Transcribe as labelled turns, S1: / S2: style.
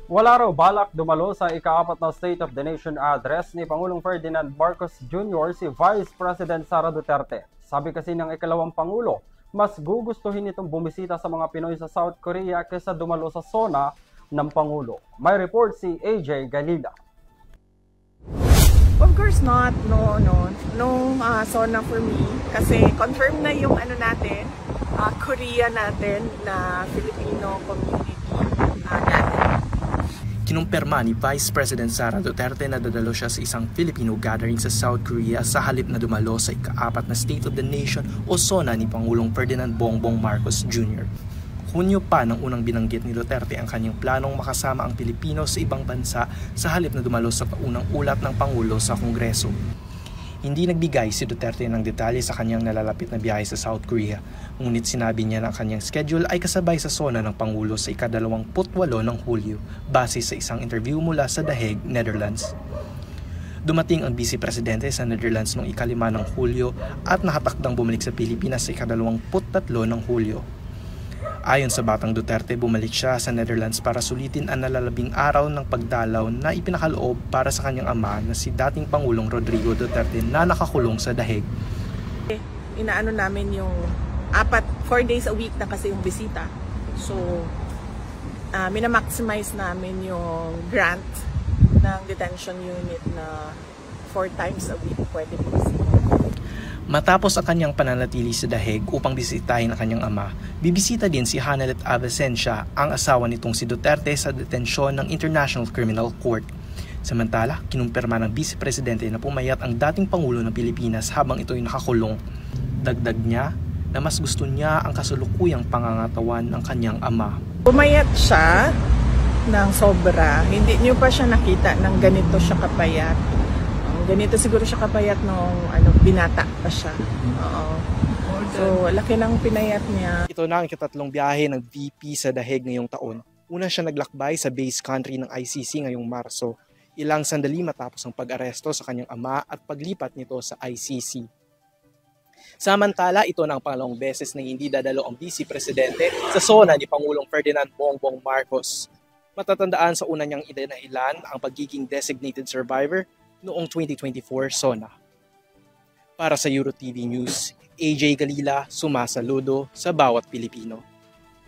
S1: Wala raw balak dumalo sa ika-4 na State of the Nation address ni Pangulong Ferdinand Marcos Jr. si Vice President Sara Duterte. Sabi kasi ng ikalawang Pangulo, mas gugustuhin itong bumisita sa mga Pinoy sa South Korea kaysa dumalo sa SONA ng Pangulo. May report si AJ Galila.
S2: Of course not. No SONA for me. Kasi confirm na yung natin, Korea natin na Filipino community natin.
S3: Kinumpirma ni Vice President Sara Duterte na dadalo siya sa isang Filipino gathering sa South Korea sa halip na dumalo sa ika-4 na State of the Nation o SONA ni Pangulong Ferdinand Bongbong Marcos Jr. Hunyo pa nang unang binanggit ni Duterte ang kanyang planong makasama ang Pilipino sa ibang bansa sa halip na dumalo sa paunang ulat ng Pangulo sa Kongreso. Hindi nagbigay si Duterte ng detalye sa kanyang nalalapit na biyahe sa South Korea, ngunit sinabi niya na ang kanyang schedule ay kasabay sa SONA ng Pangulo sa ika-28 ng Hulyo base sa isang interview mula sa The Hague, Netherlands. Dumating ang Vice Presidente sa Netherlands noong ika-5 ng Hulyo at nakatakdang bumalik sa Pilipinas sa ika-23 ng Hulyo. Ayon sa Batang Duterte, bumalik siya sa Netherlands para sulitin ang nalalabing araw ng pagdalaw na ipinakaloob para sa kanyang ama na si dating Pangulong Rodrigo Duterte na nakakulong sa The Hague.
S2: Inaano namin yung 4 days a week na kasi yung bisita. So, minamaximize namin yung grant ng detention unit na 4 times a week pwede bisita.
S3: Matapos ang kanyang pananatili sa The Hague upang bisitahin ang kanyang ama, bibisita din si Hanelet Avicencia, ang asawa nitong si Duterte sa detensyon ng International Criminal Court. Samantala, kinumpirma ng Vice Presidente na pumayat ang dating Pangulo ng Pilipinas habang ito'y nakakulong. Dagdag niya na mas gusto niya ang kasalukuyang pangangatawan ng kanyang ama.
S2: Pumayat siya ng sobra. Hindi niyo pa siya nakita ng ganito siya kapayat. Ganito siguro siya kapayat nung binata pa siya. So, laki ng pinayat niya.
S3: Ito na ang ika-3 biyahe ng VP sa The Hague ngayong taon. Una siya naglakbay sa base country ng ICC ngayong Marso, ilang sandali matapos ang pag-aresto sa kanyang ama at paglipat nito sa ICC. Samantala, ito na ang pangalawang beses na hindi dadalo ang Vice Presidente sa SONA ni Pangulong Ferdinand Bongbong Marcos. Matatandaan sa una niyang idinahilan ang pagiging designated survivor noong 2024 SONA. Para sa EuroTV News, AJ Galila, sumasaludo sa bawat Pilipino.